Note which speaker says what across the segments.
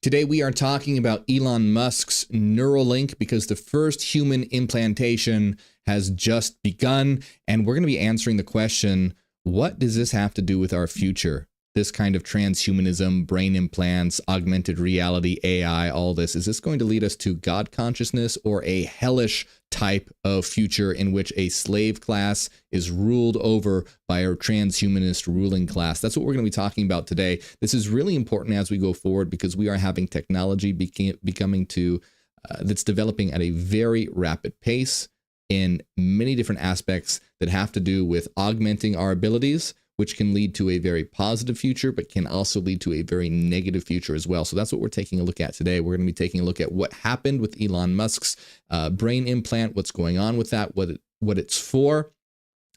Speaker 1: Today we are talking about Elon Musk's Neuralink because the first human implantation has just begun, and we're going to be answering the question, what does this have to do with our future? This kind of transhumanism, brain implants, augmented reality, AI, all this, is this going to lead us to God consciousness or a hellish type of future in which a slave class is ruled over by a transhumanist ruling class? That's what we're going to be talking about today. This is really important as we go forward because we are having technology that's developing at a very rapid pace in many different aspects that have to do with augmenting our abilities, which can lead to a very positive future, but can also lead to a very negative future as well. So that's what we're taking a look at today. We're going to be taking a look at what happened with Elon Musk's brain implant, what's going on with that, what it's for,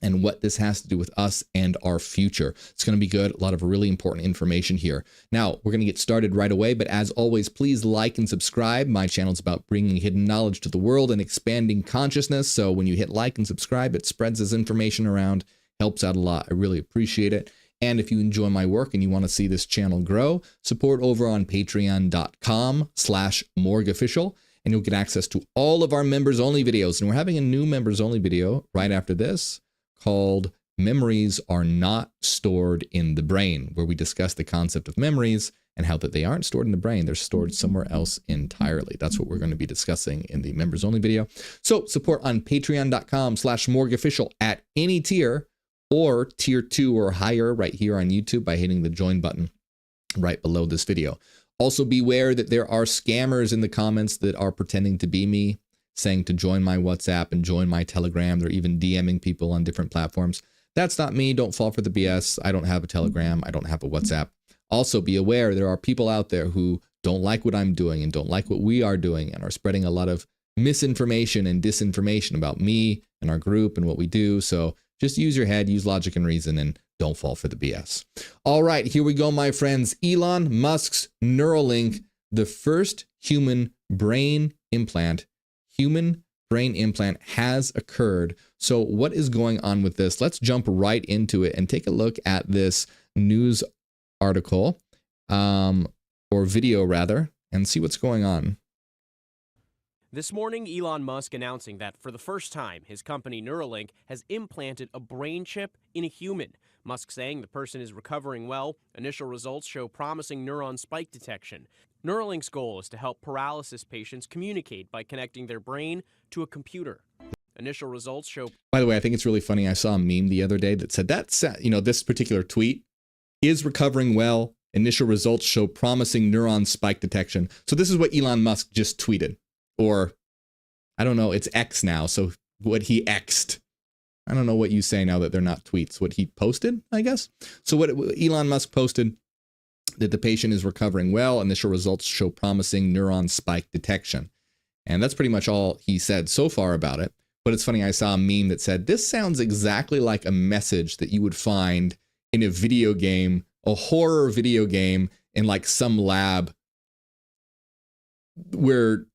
Speaker 1: and what this has to do with us and our future. It's going to be good. A lot of really important information here. Now, we're going to get started right away, but as always, please like and subscribe. My channel is about bringing hidden knowledge to the world and expanding consciousness. So when you hit like and subscribe, it spreads this information around. Helps out a lot. I really appreciate it. And if you enjoy my work and you want to see this channel grow, support over on patreon.com/morgofficial, and you'll get access to all of our members only videos. And we're having a new members only video right after this called Memories Are Not Stored in the Brain, where we discuss the concept of memories and how that they aren't stored in the brain. They're stored somewhere else entirely. That's what we're going to be discussing in the members only video. So support on patreon.com/morgofficial at any tier, or tier 2 or higher right here on YouTube by hitting the join button right below this video. Also beware that there are scammers in the comments that are pretending to be me, saying to join my WhatsApp and join my Telegram. They're even DMing people on different platforms. That's not me. Don't fall for the BS. I don't have a Telegram. I don't have a WhatsApp. Also be aware there are people out there who don't like what I'm doing and don't like what we are doing and are spreading a lot of misinformation and disinformation about me and our group and what we do. So just use your head, use logic and reason, and don't fall for the BS. All right, here we go, my friends. Elon Musk's Neuralink, the first human brain implant has occurred. So what is going on with this? Let's jump right into it and take a look at this news article, or video rather, and see what's going on.
Speaker 2: This morning, Elon Musk announcing that for the first time, his company Neuralink has implanted a brain chip in a human. Musk saying the person is recovering well. Initial results show promising neuron spike detection. Neuralink's goal is to help paralysis patients communicate by connecting their brain to a computer. Initial results show...
Speaker 1: By the way, I think it's really funny. I saw a meme the other day that said this particular tweet is recovering well. Initial results show promising neuron spike detection. So this is what Elon Musk just tweeted. Or, I don't know, it's X now, so what he X'd. I don't know what you say now that they're not tweets. What he posted, I guess? So what Elon Musk posted, that the patient is recovering well. Initial results show promising neuron spike detection. And that's pretty much all he said so far about it. But it's funny, I saw a meme that said, this sounds exactly like a message that you would find in a video game, a horror video game, in like some lab where...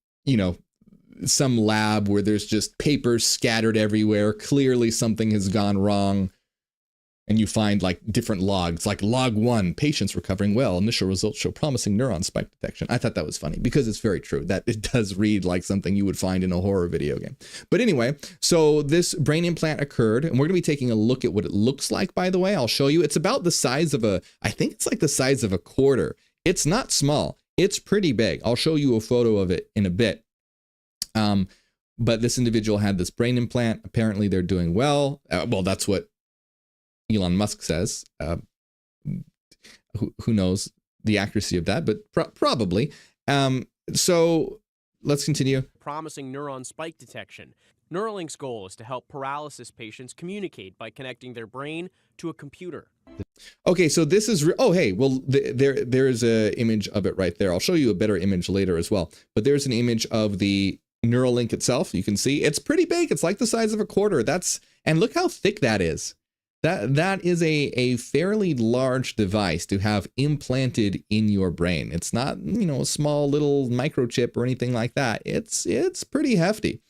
Speaker 1: some lab where there's just papers scattered everywhere. Clearly something has gone wrong. And you find like different logs, like log 1, patients recovering well. Initial results show promising neuron spike detection. I thought that was funny because it's very true that it does read like something you would find in a horror video game. But anyway, so this brain implant occurred, and we're going to be taking a look at what it looks like, by the way. I'll show you. It's about the size of I think it's like the size of a quarter. It's not small. It's pretty big. I'll show you a photo of it in a bit. But this individual had this brain implant. Apparently they're doing well. Well, that's what Elon Musk says. Who knows the accuracy of that, but probably. So let's continue.
Speaker 2: Promising neuron spike detection. Neuralink's goal is to help paralysis patients communicate by connecting their brain to a computer.
Speaker 1: Okay, so this is, there's a image of it right there. I'll show you a better image later as well. But there's an image of the Neuralink itself. You can see it's pretty big. It's like the size of a quarter. And look how thick that is. That is a fairly large device to have implanted in your brain. It's not, a small little microchip or anything like that. It's pretty hefty.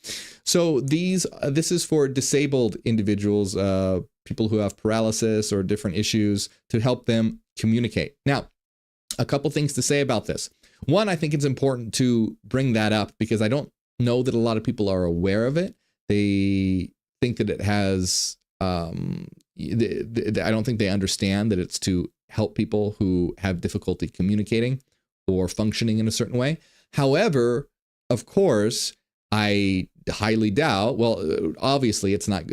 Speaker 1: So this is for disabled individuals, people who have paralysis or different issues, to help them communicate. Now, a couple things to say about this. One, I think it's important to bring that up because I don't know that a lot of people are aware of it. They think that it has, I don't think they understand that it's to help people who have difficulty communicating or functioning in a certain way. However, of course, I highly doubt, well, obviously it's not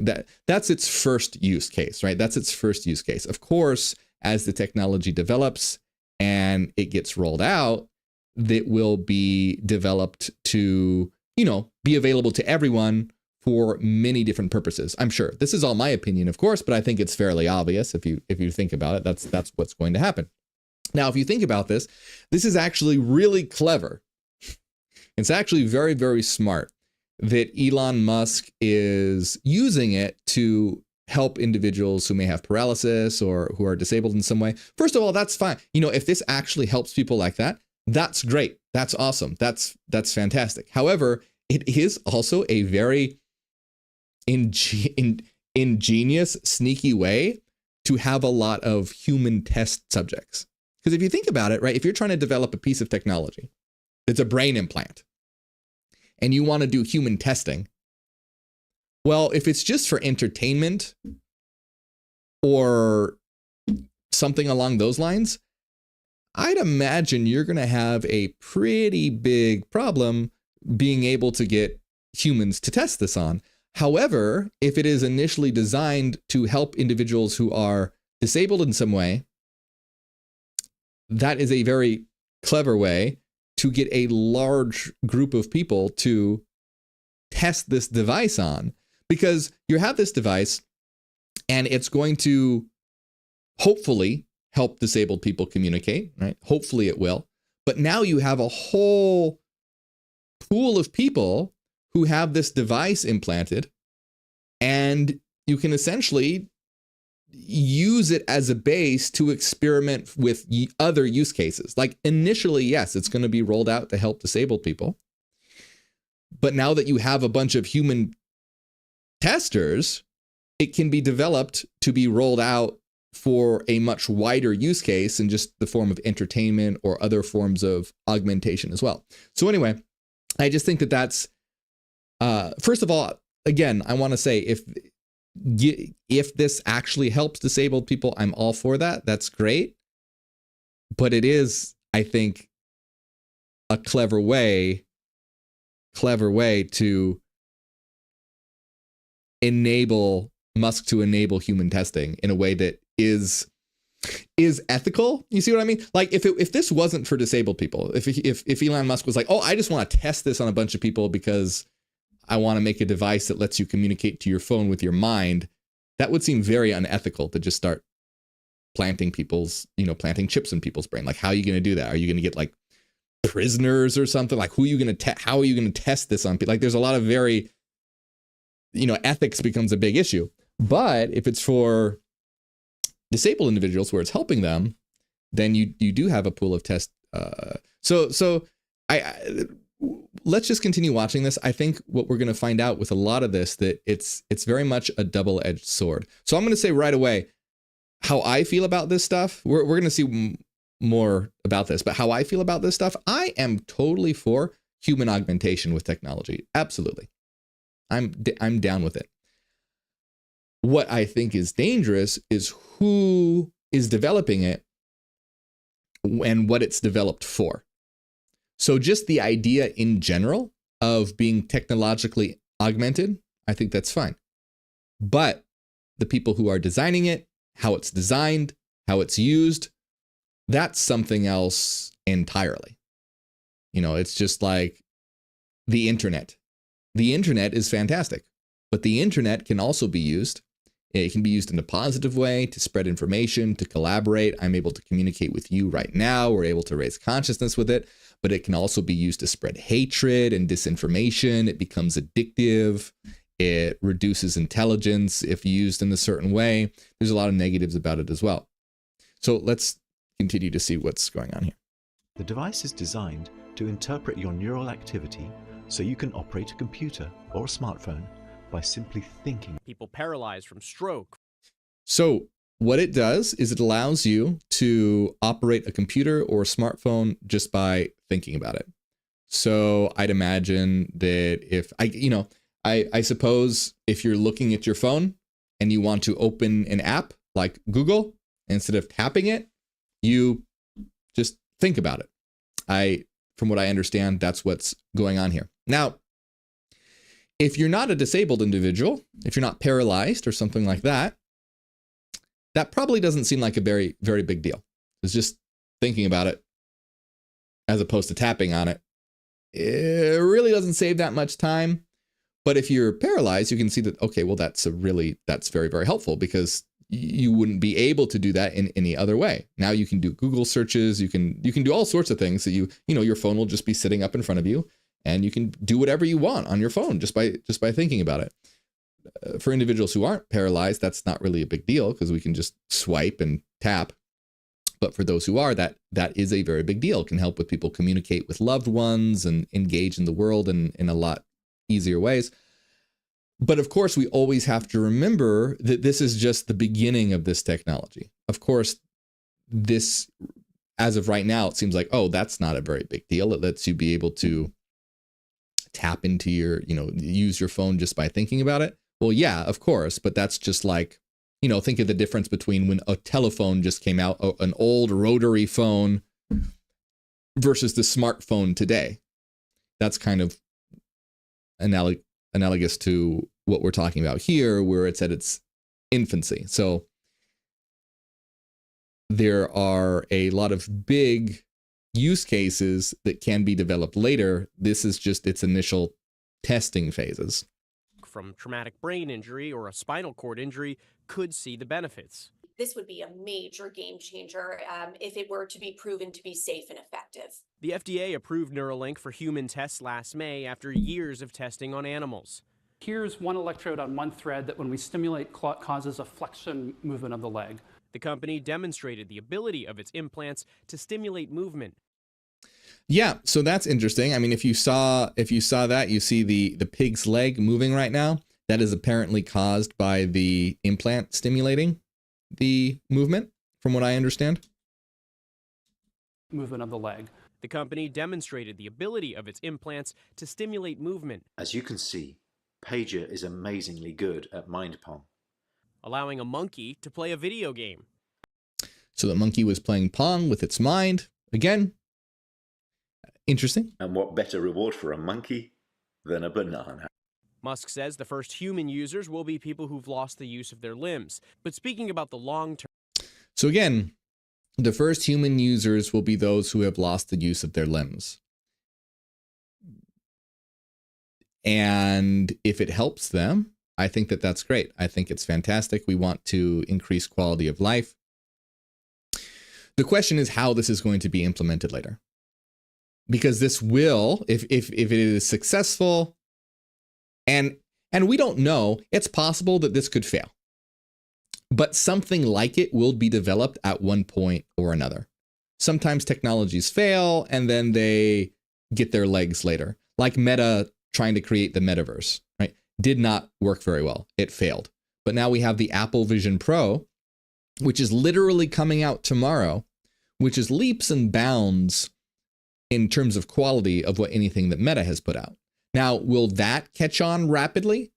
Speaker 1: that's its first use case, right? That's its first use case. Of course, as the technology develops and it gets rolled out, that will be developed to, be available to everyone for many different purposes. I'm sure this is all my opinion, of course, but I think it's fairly obvious if you think about it, that's what's going to happen. Now, if you think about this, this is actually really clever. It's actually very, very smart that Elon Musk is using it to help individuals who may have paralysis or who are disabled in some way. First of all, that's fine. If this actually helps people like that, that's great. That's awesome. That's fantastic. However, it is also a very ingenious, sneaky way to have a lot of human test subjects. Because if you think about it, right, if you're trying to develop a piece of technology, it's a brain implant, and you want to do human testing, well, if it's just for entertainment or something along those lines, I'd imagine you're going to have a pretty big problem being able to get humans to test this on. However, if it is initially designed to help individuals who are disabled in some way, that is a very clever way to get a large group of people to test this device on, because you have this device and it's going to hopefully help disabled people communicate, right? Hopefully it will. But now you have a whole pool of people who have this device implanted, and you can essentially use it as a base to experiment with other use cases. Like initially, yes, it's going to be rolled out to help disabled people. But now that you have a bunch of human testers, it can be developed to be rolled out for a much wider use case in just the form of entertainment or other forms of augmentation as well. So anyway, I just think that that's, first of all, again, I want to say if this actually helps disabled people, I'm all for that. That's great. But it is, I think, a clever way to enable Musk to enable human testing in a way that is ethical. You see what I mean? Like if this wasn't for disabled people, if Elon Musk was like, oh, I just want to test this on a bunch of people because I want to make a device that lets you communicate to your phone with your mind, that would seem very unethical to just start planting chips in people's brain. Like, how are you going to do that? Are you going to get like prisoners or something? Like, how are you going to test this on people? Like, there's a lot of very, ethics becomes a big issue. But if it's for disabled individuals where it's helping them, then you do have a pool of test. So let's just continue watching this. I think what we're going to find out with a lot of this, that it's very much a double-edged sword. So I'm going to say right away how I feel about this stuff. We're going to see more about this, but how I feel about this stuff, I am totally for human augmentation with technology. Absolutely. I'm down with it. What I think is dangerous is who is developing it and what it's developed for. So just the idea in general of being technologically augmented, I think that's fine. But the people who are designing it, how it's designed, how it's used, that's something else entirely. It's just like the internet. The internet is fantastic, but the internet can also be used. It can be used in a positive way to spread information, to collaborate. I'm able to communicate with you right now. We're able to raise consciousness with it, but it can also be used to spread hatred and disinformation. It becomes addictive. It reduces intelligence if used in a certain way. There's a lot of negatives about it as well. So let's continue to see what's going on here.
Speaker 3: The device is designed to interpret your neural activity so you can operate a computer or a smartphone by simply thinking.
Speaker 2: People paralyzed from stroke.
Speaker 1: So what it does is it allows you to operate a computer or a smartphone just by thinking about it. So I'd imagine that if I suppose if you're looking at your phone and you want to open an app like Google, instead of tapping it, you just think about it. From what I understand, that's what's going on here. Now, if you're not a disabled individual, if you're not paralyzed or something like that, that probably doesn't seem like a very, very big deal. It's just thinking about it as opposed to tapping on it. It really doesn't save that much time. But if you're paralyzed, you can see that, okay, well, that's very, very helpful because you wouldn't be able to do that in any other way. Now you can do Google searches. You can do all sorts of things that your phone will just be sitting up in front of you and you can do whatever you want on your phone just by thinking about it. For individuals who aren't paralyzed, that's not really a big deal because we can just swipe and tap. But for those who are, that is a very big deal. It can help with people communicate with loved ones and engage in the world in a lot easier ways. But of course, we always have to remember that this is just the beginning of this technology. Of course, this, as of right now, it seems like, oh, that's not a very big deal. It lets you be able to tap into use your phone just by thinking about it. Well, yeah, of course. But that's just like, think of the difference between when a telephone just came out, an old rotary phone versus the smartphone today. That's kind of analogous to what we're talking about here, where it's at its infancy. So there are a lot of big use cases that can be developed later. This is just its initial testing phases.
Speaker 2: From traumatic brain injury or a spinal cord injury could see the benefits.
Speaker 4: This would be a major game changer if it were to be proven to be safe and effective.
Speaker 2: The FDA approved Neuralink for human tests last May after years of testing on animals.
Speaker 5: Here's one electrode on one thread that when we stimulate causes a flexion movement of the leg.
Speaker 2: The company demonstrated the ability of its implants to stimulate movement.
Speaker 1: Yeah, so that's interesting. I mean, if you saw that, you see the pig's leg moving right now. That is apparently caused by the implant stimulating the movement, from what I understand.
Speaker 5: Movement of the leg.
Speaker 2: The company demonstrated the ability of its implants to stimulate movement.
Speaker 3: As you can see, Pager is amazingly good at Mind Pong,
Speaker 2: allowing a monkey to play a video game.
Speaker 1: So the monkey was playing Pong with its mind. Again, interesting.
Speaker 6: And what better reward for a monkey than a banana?
Speaker 2: Musk says the first human users will be people who've lost the use of their limbs. But speaking about the long term.
Speaker 1: So again, the first human users will be those who have lost the use of their limbs. And if it helps them, I think that that's great. I think it's fantastic. We want to increase quality of life. The question is how this is going to be implemented later. Because this will, if it is successful, and we don't know, it's possible that this could fail. But something like it will be developed at one point or another. Sometimes technologies fail and then they get their legs later. Like Meta trying to create the metaverse, right? Did not work very well. It failed. But now we have the Apple Vision Pro, which is literally coming out tomorrow, which is leaps and bounds in terms of quality of what anything that Meta has put out. Now, will that catch on rapidly?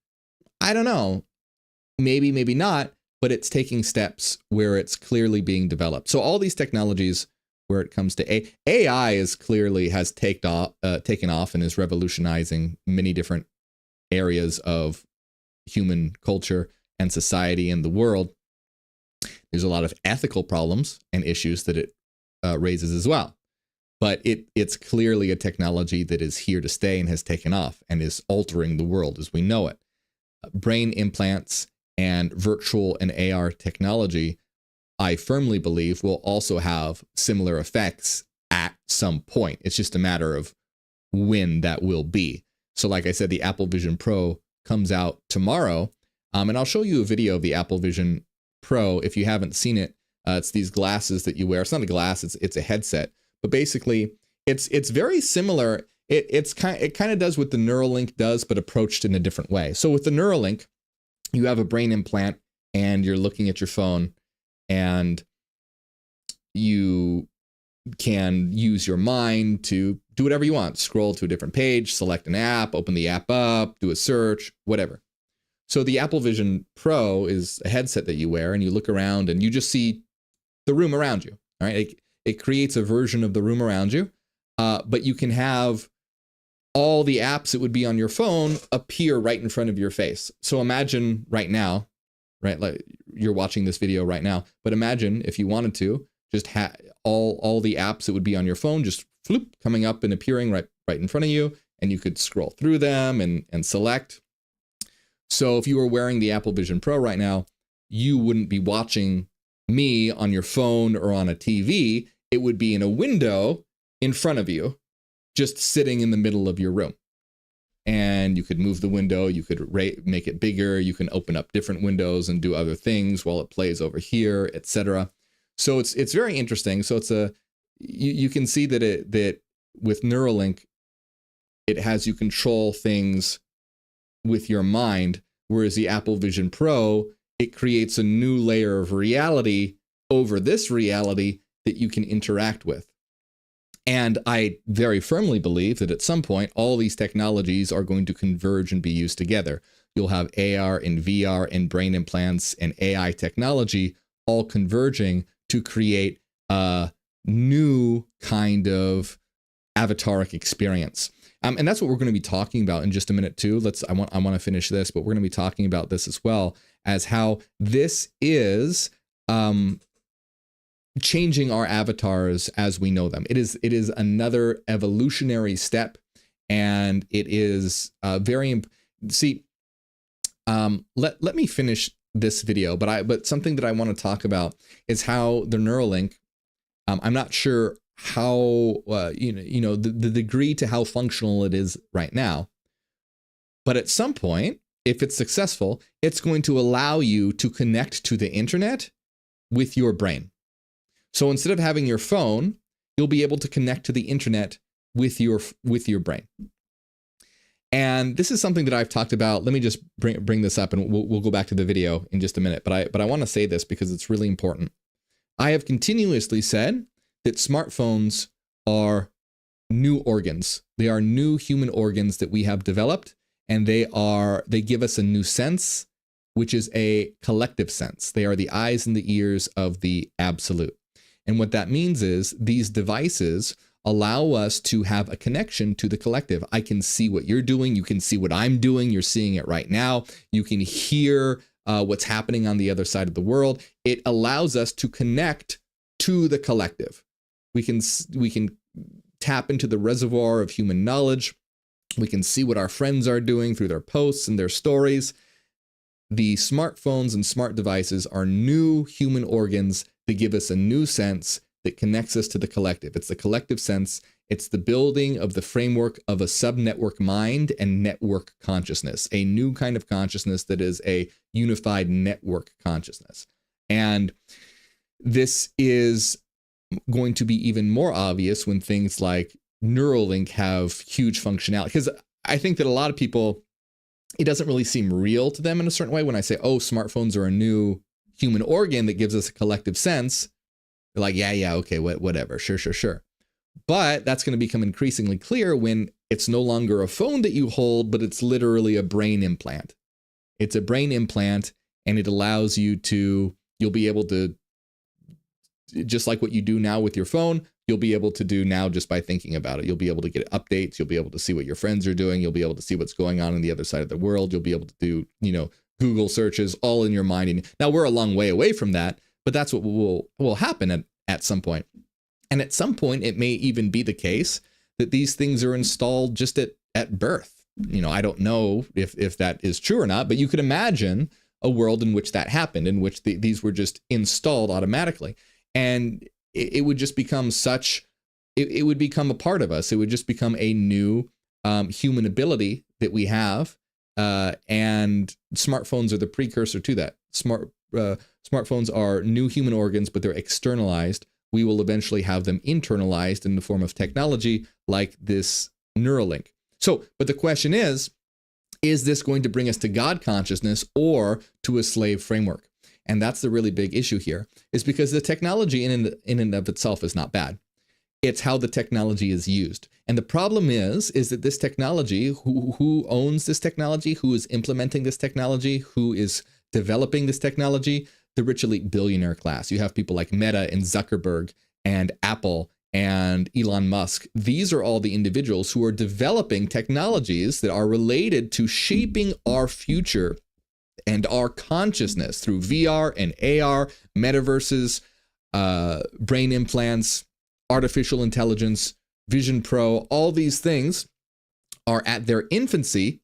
Speaker 1: I don't know. Maybe, maybe not, but it's taking steps where it's clearly being developed. So all these technologies, where it comes to AI, is clearly has taken off and is revolutionizing many different areas of human culture and society and the world. There's a lot of ethical problems and issues that it raises as well. But it's clearly a technology that is here to stay and has taken off and is altering the world as we know it. Brain implants and virtual and AR technology, I firmly believe, will also have similar effects at some point. It's just a matter of when that will be. So like I said, the Apple Vision Pro comes out tomorrow. And I'll show you a video of the Apple Vision Pro if you haven't seen it. It's these glasses that you wear. It's not a glass, it's a headset. But basically, it's very similar. It kind of does what the Neuralink does, but approached in a different way. So with the Neuralink, you have a brain implant and you're looking at your phone and you can use your mind to do whatever you want. Scroll to a different page, select an app, open the app up, do a search, whatever. So the Apple Vision Pro is a headset that you wear, and you look around and you just see the room around you. All right, it creates a version of the room around you, but you can have all the apps that would be on your phone appear right in front of your face. So imagine right now, right, like you're watching this video right now, but imagine if you wanted to just have all the apps that would be on your phone just floop coming up and appearing right in front of you, and you could scroll through them and select. So if you were wearing the Apple Vision Pro right now, you wouldn't be watching me on your phone or on a TV. It would be in a window in front of you, just sitting in the middle of your room. And you could move the window, you could make it bigger, you can open up different windows and do other things while it plays over here, etc. So it's very interesting. So it's you can see that with Neuralink, it has you control things with your mind, whereas the Apple Vision Pro, it creates a new layer of reality over this reality that you can interact with. And I very firmly believe that at some point, all these technologies are going to converge and be used together. You'll have AR and VR and brain implants and AI technology all converging to create a new kind of avataric experience. And that's what we're going to be talking about in just a minute too. I want to finish this, but we're going to be talking about this as well, as how this is changing our avatars as we know them. It is another evolutionary step, and it is let me finish this video, but something that I want to talk about is how the Neuralink, I'm not sure how the degree to how functional it is right now, but at some point, if it's successful, it's going to allow you to connect to the internet with your brain. So instead of having your phone, you'll be able to connect to the internet with your brain. And this is something that I've talked about. Let me just bring this up, and we'll go back to the video in just a minute. But I want to say this because it's really important. I have continuously said that smartphones are new organs. They are new human organs that we have developed, and they give us a new sense, which is a collective sense. They are the eyes and the ears of the absolute. And what that means is these devices allow us to have a connection to the collective. I can see what you're doing. You can see what I'm doing. You're seeing it right now. You can hear what's happening on the other side of the world. It allows us to connect to the collective. We can tap into the reservoir of human knowledge. We can see what our friends are doing through their posts and their stories. The smartphones and smart devices are new human organs that give us a new sense that connects us to the collective. It's the collective sense. It's the building of the framework of a subnetwork mind and network consciousness, a new kind of consciousness that is a unified network consciousness. And this is going to be even more obvious when things like Neuralink have huge functionality. Because I think that a lot of people, it doesn't really seem real to them in a certain way when I say, oh, smartphones are a new human organ that gives us a collective sense. They're like, yeah, okay, whatever, sure. But that's going to become increasingly clear when it's no longer a phone that you hold, but it's literally a brain implant. It's a brain implant, and it allows you'll be able to, just like what you do now with your phone, you'll be able to do now just by thinking about it. You'll be able to get updates. You'll be able to see what your friends are doing. You'll be able to see what's going on the other side of the world. You'll be able to do, Google searches all in your mind. And now we're a long way away from that, but that's what will happen at some point. And at some point, it may even be the case that these things are installed just at birth. I don't know if that is true or not, but you could imagine a world in which that happened, in which these were just installed automatically. And it would just become it would become a part of us. It would just become a new human ability that we have. And smartphones are the precursor to that. Smartphones are new human organs, but they're externalized. We will eventually have them internalized in the form of technology like this Neuralink. So, but the question is this going to bring us to God consciousness or to a slave framework? And that's the really big issue here, is because the technology in and of itself is not bad. It's how the technology is used. And the problem is that this technology, who owns this technology, who is implementing this technology, who is developing this technology, the rich elite billionaire class. You have people like Meta and Zuckerberg and Apple and Elon Musk. These are all the individuals who are developing technologies that are related to shaping our future and our consciousness through VR and AR, metaverses, brain implants, artificial intelligence, Vision Pro. All these things are at their infancy,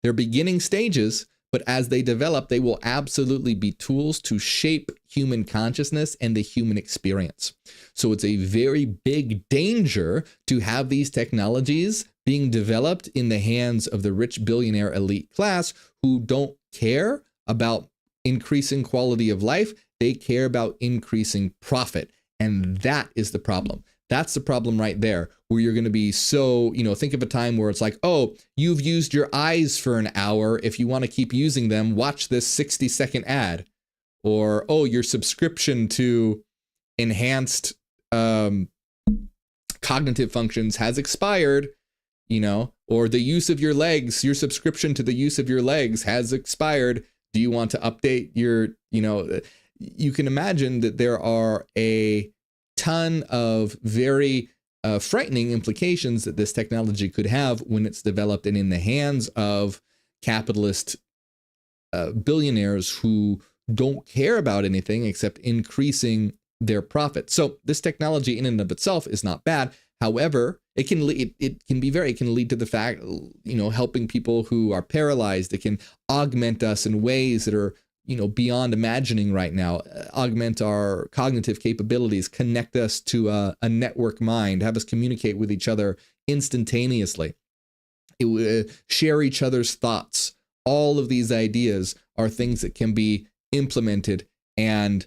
Speaker 1: their beginning stages, but as they develop, they will absolutely be tools to shape human consciousness and the human experience. So it's a very big danger to have these technologies being developed in the hands of the rich billionaire elite class who don't care about increasing quality of life. They care about increasing profit. And that is the problem. That's the problem right there, where you're going to be so, think of a time where it's like, oh, you've used your eyes for an hour. If you want to keep using them, watch this 60-second ad. Or, oh, your subscription to enhanced cognitive functions has expired, or the use of your legs, your subscription to the use of your legs has expired. Do you want to update your, you can imagine that there are a ton of very frightening implications that this technology could have when it's developed and in the hands of capitalist billionaires who don't care about anything except increasing their profit. So this technology in and of itself is not bad. However, it can lead to the fact, helping people who are paralyzed. It can augment us in ways that are beyond imagining right now, augment our cognitive capabilities, connect us to a network mind, have us communicate with each other instantaneously, share each other's thoughts. All of these ideas are things that can be implemented and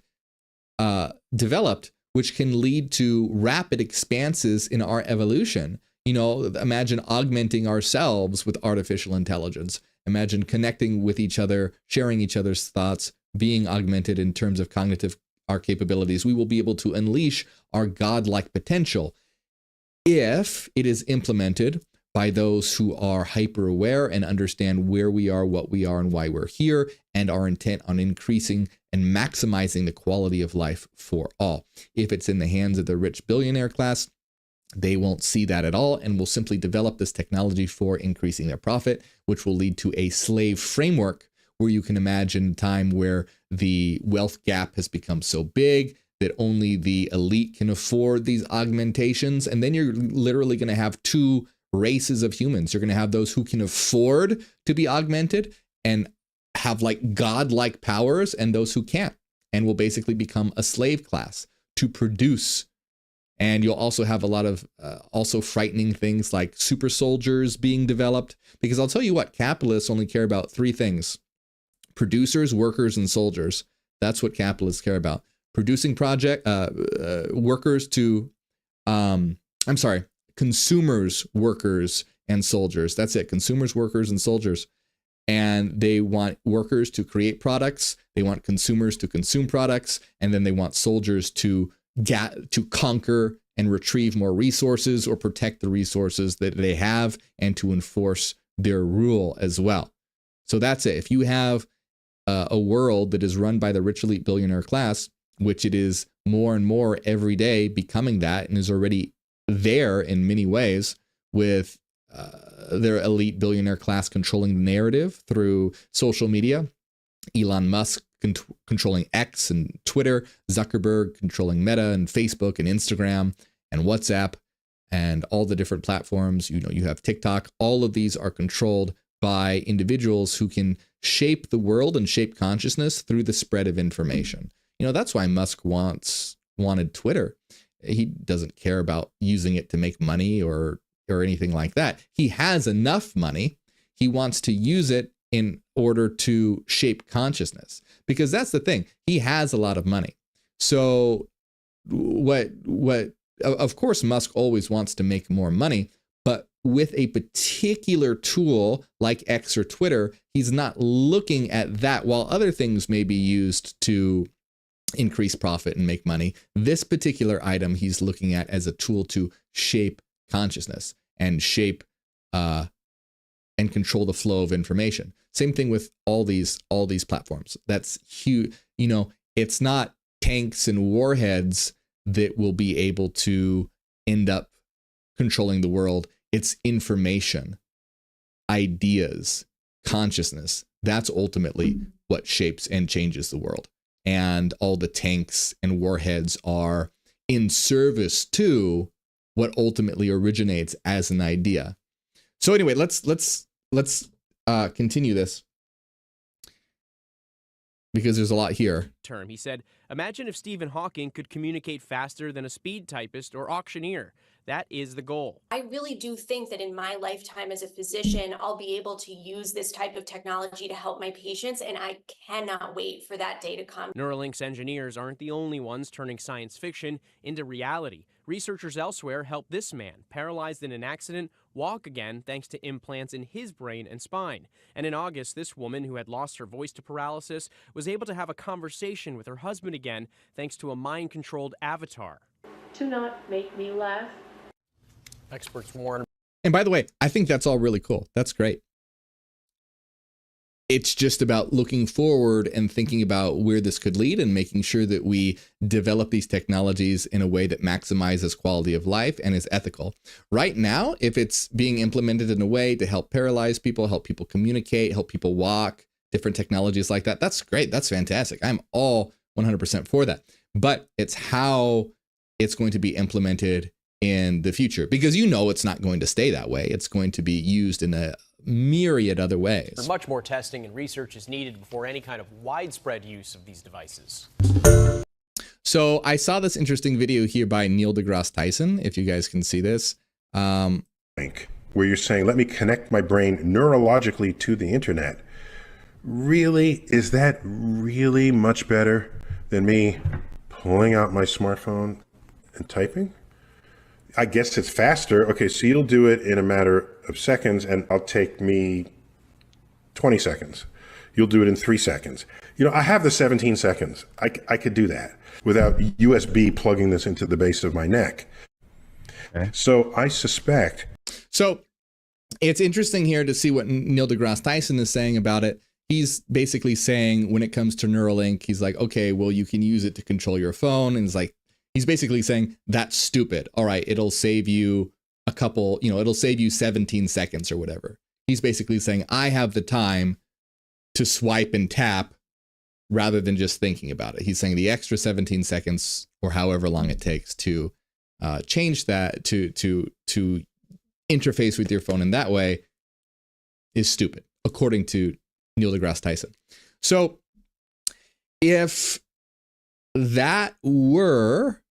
Speaker 1: developed, which can lead to rapid expanses in our evolution. Imagine augmenting ourselves with artificial intelligence. Imagine connecting with each other, sharing each other's thoughts, being augmented in terms of our capabilities. We will be able to unleash our godlike potential if it is implemented by those who are hyper aware and understand where we are, what we are, and why we're here, and are intent on increasing and maximizing the quality of life for all. If it's in the hands of the rich billionaire class, they won't see that at all and will simply develop this technology for increasing their profit, which will lead to a slave framework where you can imagine a time where the wealth gap has become so big that only the elite can afford these augmentations. And then you're literally going to have two races of humans. You're going to have those who can afford to be augmented and have like godlike powers, and those who can't, and will basically become a slave class to produce. And you'll also have a lot of also frightening things like super soldiers being developed, because I'll tell you what, capitalists only care about three things: producers, workers, and soldiers. That's what capitalists care about. Producing consumers, workers, and soldiers. That's it. Consumers, workers, and soldiers. And they want workers to create products. They want consumers to consume products. And then they want soldiers to conquer and retrieve more resources or protect the resources that they have, and to enforce their rule as well. So that's it. If you have a world that is run by the rich elite billionaire class, which it is more and more every day becoming that, and is already there in many ways, with their elite billionaire class controlling the narrative through social media, Elon Musk controlling X and Twitter, Zuckerberg controlling Meta and Facebook and Instagram and WhatsApp and all the different platforms. You have TikTok. All of these are controlled by individuals who can shape the world and shape consciousness through the spread of information. That's why Musk wanted Twitter. He doesn't care about using it to make money or anything like that. He has enough money. He wants to use it in order to shape consciousness, because that's the thing. He has a lot of money. So of course, Musk always wants to make more money, But with a particular tool like X or Twitter, he's not looking at that. While other things may be used to increase profit and make money, this particular item he's looking at as a tool to shape consciousness and shape and control the flow of information. Same thing with all these platforms. That's huge. You know, it's not tanks and warheads that will be able to end up controlling the world. It's information, ideas, consciousness. That's ultimately what shapes and changes the world. And all the tanks and warheads are in service to what ultimately originates as an idea. So anyway, let's continue this, because there's a lot here.
Speaker 2: Term. He said, imagine if Stephen Hawking could communicate faster than a speed typist or auctioneer. That is the goal.
Speaker 4: I really do think that in my lifetime as a physician, I'll be able to use this type of technology to help my patients, and I cannot wait for that day to come.
Speaker 2: Neuralink's engineers aren't the only ones turning science fiction into reality. Researchers elsewhere helped this man, paralyzed in an accident, walk again thanks to implants in his brain and spine. And in August, this woman who had lost her voice to paralysis was able to have a conversation with her husband again thanks to a mind-controlled avatar.
Speaker 7: Do not make me laugh.
Speaker 2: Experts warn.
Speaker 1: And by the way, I think that's all really cool. That's great. It's just about looking forward and thinking about where this could lead and making sure that we develop these technologies in a way that maximizes quality of life and is ethical. Right now, if it's being implemented in a way to help paralyze people, help people communicate, help people walk, different technologies like that, that's great. That's fantastic. I'm all 100% for that. But it's how it's going to be implemented in the future, because you know it's not going to stay that way. It's going to be used in a myriad other ways.
Speaker 2: Much more testing and research is needed before any kind of widespread use of these devices.
Speaker 1: So I saw this interesting video here by Neil deGrasse Tyson, if you guys can see this.
Speaker 8: Where you're saying, let me connect my brain neurologically to the internet. Really? Is that really much better than me pulling out my smartphone and typing? I guess it's faster. Okay, so you'll do it in a matter of seconds, and I'll take me 20 seconds. You'll do it in 3 seconds. You know, I have the 17 seconds. I could do that without USB plugging this into the base of my neck. Okay. So I suspect.
Speaker 1: So it's interesting here to see what Neil deGrasse Tyson is saying about it. He's basically saying when it comes to Neuralink, he's like, okay, well, you can use it to control your phone. And it's like, he's basically saying that's stupid. All right, it'll save you a couple, it'll save you 17 seconds or whatever. He's basically saying I have the time to swipe and tap rather than just thinking about it. He's saying the extra 17 seconds or however long it takes to change that, to interface with your phone in that way is stupid, according to Neil deGrasse Tyson. So if that were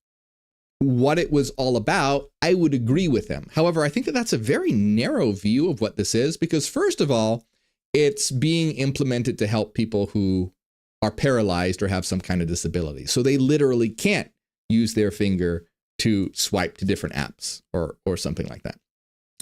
Speaker 1: what it was all about, I would agree with him. However, I think that that's a very narrow view of what this is, because first of all, it's being implemented to help people who are paralyzed or have some kind of disability. So they literally can't use their finger to swipe to different apps or something like that.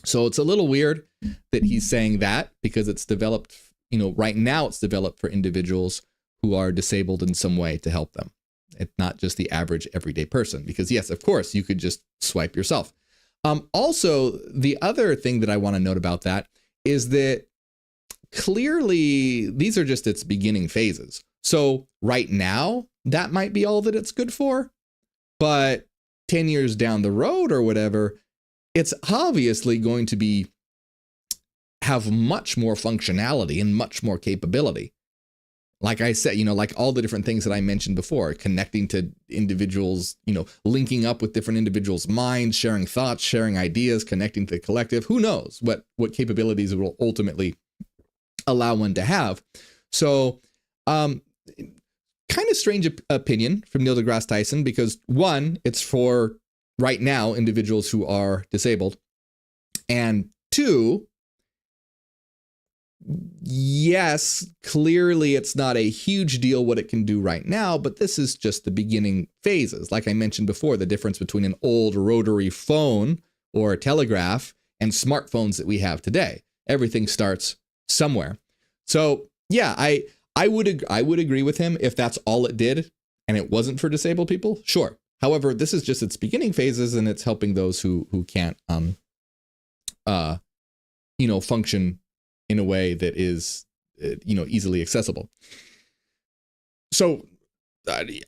Speaker 1: So it's a little weird that he's saying that, because it's developed, right now it's developed for individuals who are disabled in some way to help them. It's not just the average everyday person, because yes, of course, you could just swipe yourself. Also, the other thing that I want to note about that is that clearly these are just its beginning phases. So right now, that might be all that it's good for, but 10 years down the road or whatever, it's obviously going to have much more functionality and much more capability. Like I said, like all the different things that I mentioned before, connecting to individuals, linking up with different individuals' minds, sharing thoughts, sharing ideas, connecting to the collective. Who knows what capabilities it will ultimately allow one to have. So kind of strange opinion from Neil deGrasse Tyson, because one, it's for right now individuals who are disabled. And two, yes, clearly it's not a huge deal what it can do right now, but this is just the beginning phases. Like I mentioned before, the difference between an old rotary phone or a telegraph and smartphones that we have today. Everything starts somewhere. So yeah, I would agree with him if that's all it did and it wasn't for disabled people. Sure. However, this is just its beginning phases, and it's helping those who can't function in a way that is easily accessible. So I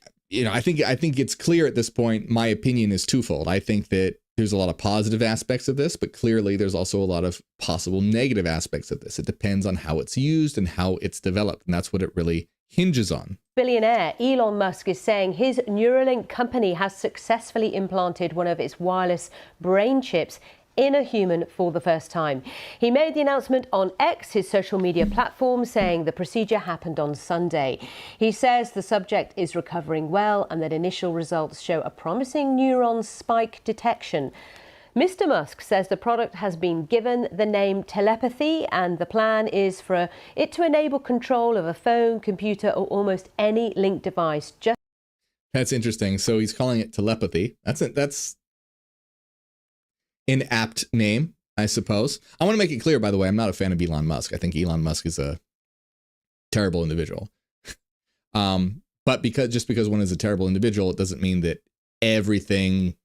Speaker 1: think it's clear at this point. My opinion is twofold. I think that there's a lot of positive aspects of this, but clearly there's also a lot of possible negative aspects of this. It depends on how it's used and how it's developed, and that's what it really hinges on.
Speaker 9: Billionaire Elon Musk is saying his Neuralink company has successfully implanted one of its wireless brain chips in a human for the first time. He made the announcement on X, his social media platform, saying the procedure happened on Sunday. He says the subject is recovering well and that initial results show a promising neuron spike detection. Mr. Musk says the product has been given the name Telepathy, and the plan is for it to enable control of a phone, computer, or almost any linked device.
Speaker 1: That's interesting. So he's calling it Telepathy. That's an apt name, I suppose. I want to make it clear, by the way, I'm not a fan of Elon Musk. I think Elon Musk is a terrible individual. But because one is a terrible individual, it doesn't mean that everything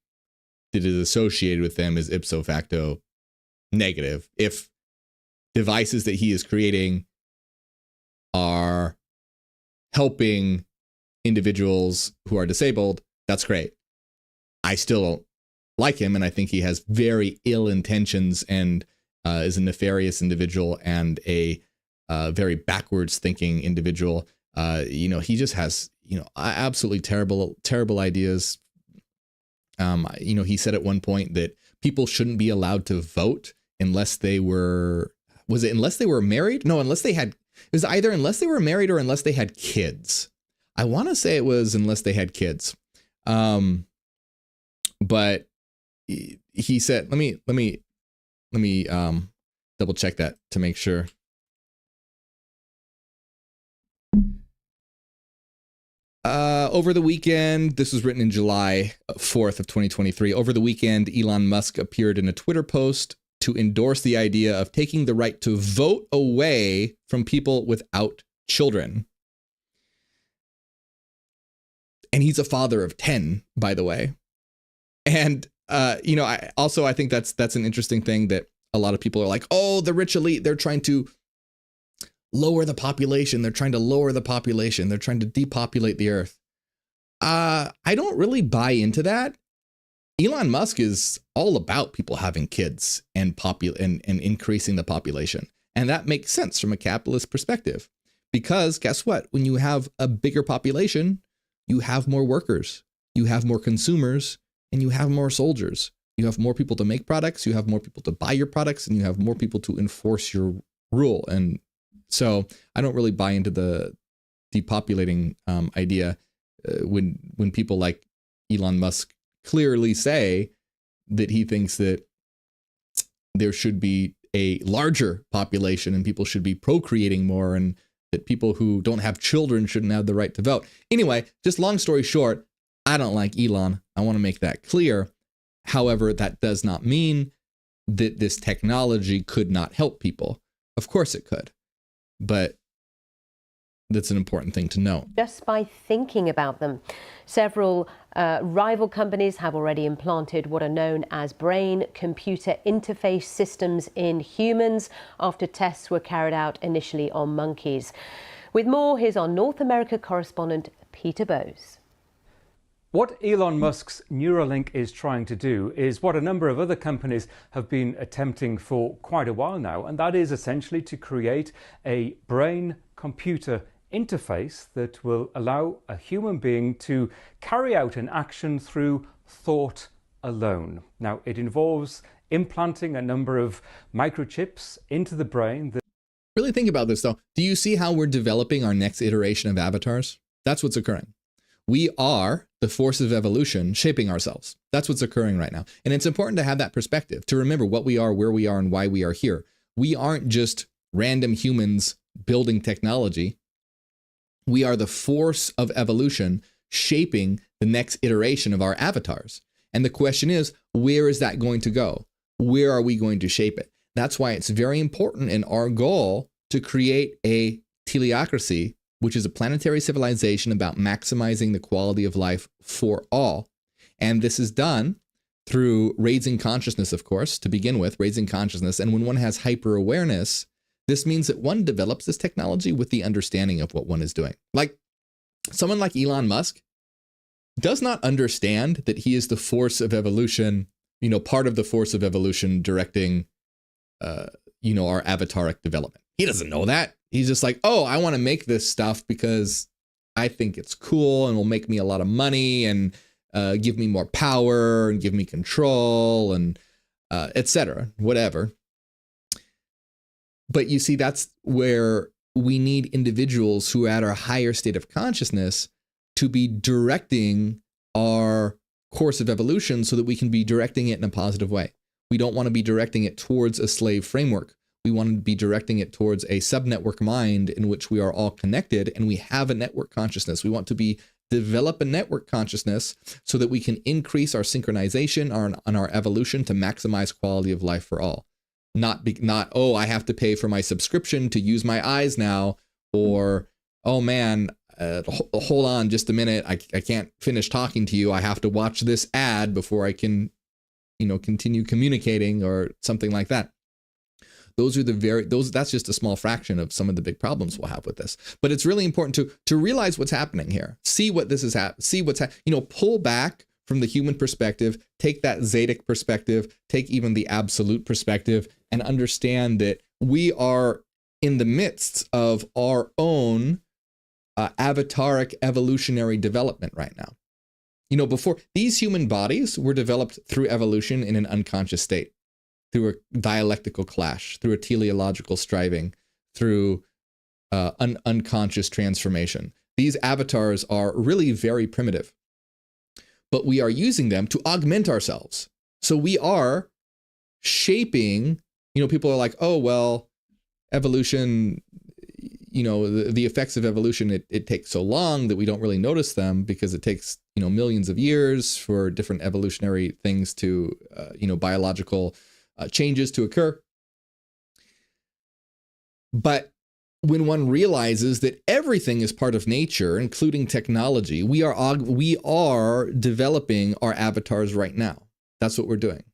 Speaker 1: that is associated with them is ipso facto negative. If devices that he is creating are helping individuals who are disabled, that's great. I still don't like him, and I think he has very ill intentions and is a nefarious individual and a very backwards thinking individual. He just has absolutely terrible ideas. He said at one point that people shouldn't be allowed to vote unless they were married? No, unless they were married or unless they had kids. I want to say it was unless they had kids. But he said, let me double check that to make sure. Over the weekend, this was written in July 4th of 2023. Over the weekend, Elon Musk appeared in a Twitter post to endorse the idea of taking the right to vote away from people without children. And he's a father of 10, by the way. And, I think that's an interesting thing that a lot of people are like, oh, the rich elite, they're trying to lower the population. They're trying to lower the population. They're trying to depopulate the earth. I don't really buy into that. Elon Musk is all about people having kids and increasing the population. And that makes sense from a capitalist perspective, because guess what? When you have a bigger population, you have more workers, you have more consumers, and you have more soldiers. You have more people to make products, you have more people to buy your products, and you have more people to enforce your rule. And so I don't really buy into the depopulating idea when people like Elon Musk clearly say that he thinks that there should be a larger population and people should be procreating more, and that people who don't have children shouldn't have the right to vote. Anyway, just long story short, I don't like Elon. I want to make that clear. However, that does not mean that this technology could not help people. Of course it could. But that's an important thing to know.
Speaker 9: Just by thinking about them. Several rival companies have already implanted what are known as brain-computer interface systems in humans after tests were carried out initially on monkeys. With more, here's our North America correspondent, Peter Bowes.
Speaker 10: What Elon Musk's Neuralink is trying to do is what a number of other companies have been attempting for quite a while now, and that is essentially to create a brain-computer interface that will allow a human being to carry out an action through thought alone. Now, it involves implanting a number of microchips into the brain.
Speaker 1: Really think about this, though. Do you see how we're developing our next iteration of avatars? That's what's occurring. We are the force of evolution shaping ourselves. That's what's occurring right now. And it's important to have that perspective, to remember what we are, where we are, and why we are here. We aren't just random humans building technology. We are the force of evolution shaping the next iteration of our avatars. And the question is, where is that going to go? where are we going to shape it? That's why it's very important in our goal to create a teleocracy, which is a planetary civilization about maximizing the quality of life for all. And this is done through raising consciousness, of course, to begin with, raising consciousness. And when one has hyper awareness, this means that one develops this technology with the understanding of what one is doing. Like someone like Elon Musk does not understand that he is the force of evolution, part of the force of evolution directing, our avataric development. He doesn't know that. He's just like, oh, I want to make this stuff because I think it's cool and will make me a lot of money and give me more power and give me control and etc. Whatever. But you see, that's where we need individuals who are at our higher state of consciousness to be directing our course of evolution so that we can be directing it in a positive way. We don't want to be directing it towards a slave framework. We want to be directing it towards a subnetwork mind in which we are all connected and we have a network consciousness. We want to develop a network consciousness so that we can increase our synchronization on our evolution to maximize quality of life for all. Not, oh, I have to pay for my subscription to use my eyes now, or, oh man, hold on just a minute. I can't finish talking to you. I have to watch this ad before I can, continue communicating or something like that. That's just a small fraction of some of the big problems we'll have with this. But it's really important to realize what's happening here. See what this is pull back from the human perspective, take that Zedic perspective, take even the absolute perspective, and understand that we are in the midst of our own avataric evolutionary development right now. Before, these human bodies were developed through evolution in an unconscious state, through a dialectical clash, through a teleological striving, through an unconscious transformation. These avatars are really very primitive, but we are using them to augment ourselves. So we are shaping, people are like, oh, well, evolution, the effects of evolution, it takes so long that we don't really notice them because it takes, millions of years for different evolutionary things to, biological changes to occur. But when one realizes that everything is part of nature, including technology, we are developing our avatars right now. That's what we're doing.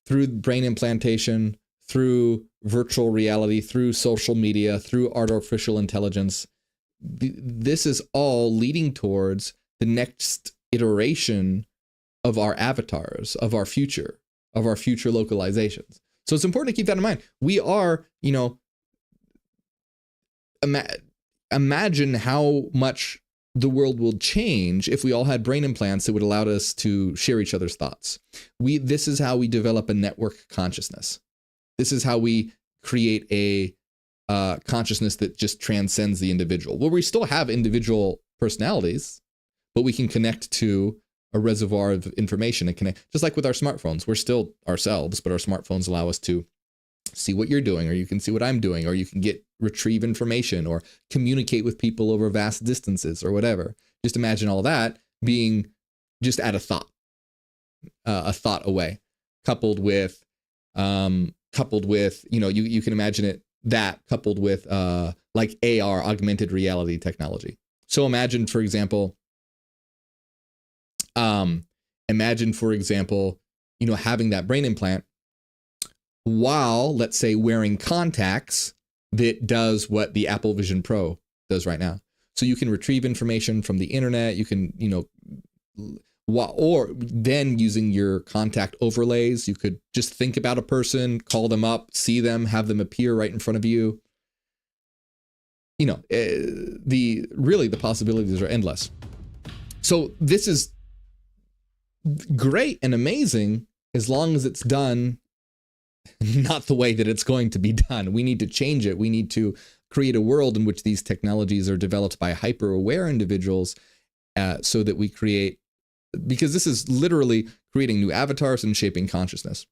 Speaker 1: Through brain implantation, through virtual reality, through social media, through artificial intelligence. This is all leading towards the next iteration of our avatars, of our future localizations. So it's important to keep that in mind. We are, imagine how much the world will change if we all had brain implants that would allow us to share each other's thoughts. This is how we develop a network consciousness. This is how we create a consciousness that just transcends the individual. Well, we still have individual personalities, but we can connect to a reservoir of information and connect, just like with our smartphones. We're still ourselves, but our smartphones allow us to see what you're doing, or you can see what I'm doing, or you can retrieve information or communicate with people over vast distances or whatever. Just imagine all that being just at a thought away, coupled with, you can imagine it that coupled with like AR, augmented reality technology. So imagine, for example, having that brain implant while, let's say, wearing contacts that does what the Apple Vision Pro does right now. So you can retrieve information from the internet. You can, or then using your contact overlays, you could just think about a person, call them up, see them, have them appear right in front of you. The possibilities are endless. So this is great and amazing as long as it's done not the way that it's going to be done. We need to change it. We need to create a world in which these technologies are developed by hyper-aware individuals so that we create, because this is literally creating new avatars and shaping consciousness.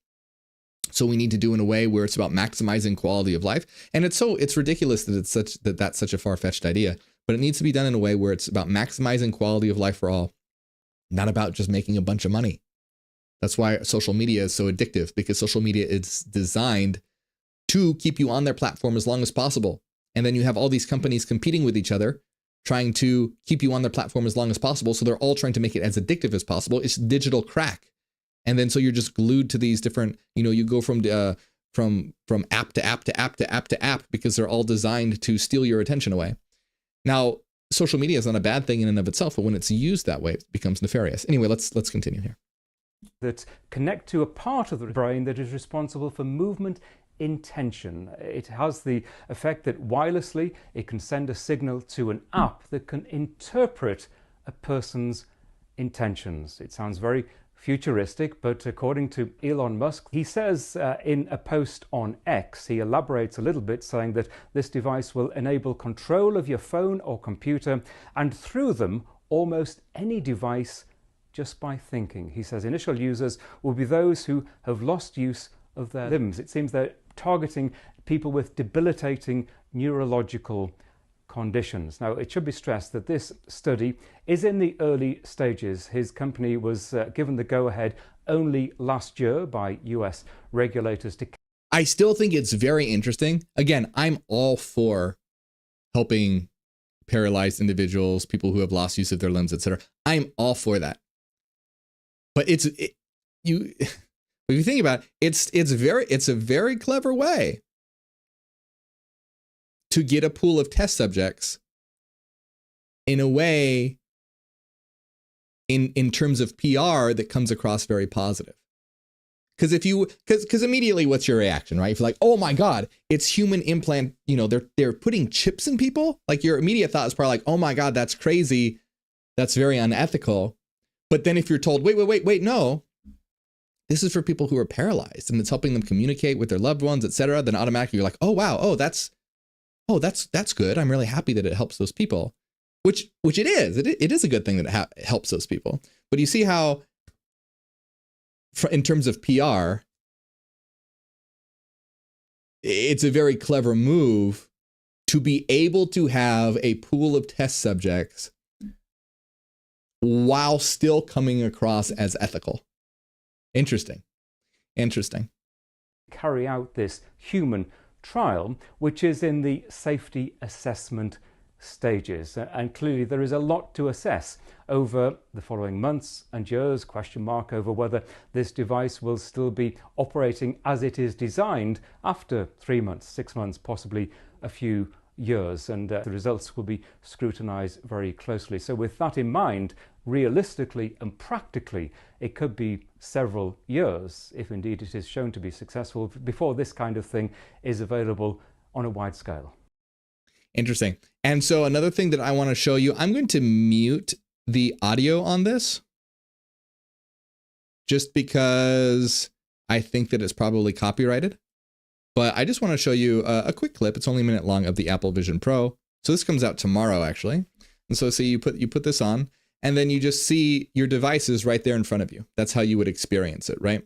Speaker 1: So we need to do it in a way where it's about maximizing quality of life. And it's ridiculous that that's such a far-fetched idea, but it needs to be done in a way where it's about maximizing quality of life for all, not about just making a bunch of money. That's why social media is so addictive, because social media is designed to keep you on their platform as long as possible. And then you have all these companies competing with each other, trying to keep you on their platform as long as possible. So they're all trying to make it as addictive as possible. It's digital crack. And then so you're just glued to these different, you go from app to app to app to app to app, because they're all designed to steal your attention away. Now, social media is not a bad thing in and of itself, but when it's used that way, it becomes nefarious. Anyway, let's continue here.
Speaker 10: That connect to a part of the brain that is responsible for movement intention. It has the effect that wirelessly it can send a signal to an app that can interpret a person's intentions. It sounds very futuristic, but according to Elon Musk, he says in a post on X, he elaborates a little bit, saying that this device will enable control of your phone or computer, and through them almost any device just by thinking. He says initial users will be those who have lost use of their limbs. It seems they're targeting people with debilitating neurological conditions. Now, it should be stressed that this study is in the early stages. His company was given the go-ahead only last year by US regulators to...
Speaker 1: I still think it's very interesting. Again, I'm all for helping paralyzed individuals, people who have lost use of their limbs, etc. I'm all for that. But if you think about it, it's a very clever way to get a pool of test subjects in a way, in terms of PR, that comes across very positive. Because immediately, what's your reaction, right? If you're like, oh my God, it's human implant, they're putting chips in people. Like, your immediate thought is probably like, oh my God, that's crazy. That's very unethical. But then if you're told, wait, no, this is for people who are paralyzed and it's helping them communicate with their loved ones, etc., then automatically you're like, oh wow, that's good. I'm really happy that it helps those people, which it is. It is a good thing that it helps those people. But you see how, in terms of PR, it's a very clever move to be able to have a pool of test subjects while still coming across as ethical. Interesting.
Speaker 10: Carry out this human trial, which is in the safety assessment stages. And clearly there is a lot to assess over the following months and years, question mark over whether this device will still be operating as it is designed after 3 months, 6 months, possibly a few years, and the results will be scrutinized very closely. So with that in mind, realistically and practically, it could be several years, if indeed it is shown to be successful, before this kind of thing is available on a wide scale.
Speaker 1: Interesting. And so another thing that I want to show you, I'm going to mute the audio on this, just because I think that it's probably copyrighted. But I just want to show you a quick clip. It's only a minute long, of the Apple Vision Pro. So this comes out tomorrow, actually. And so see, you put this on, and then you just see your devices right there in front of you. That's how you would experience it, right?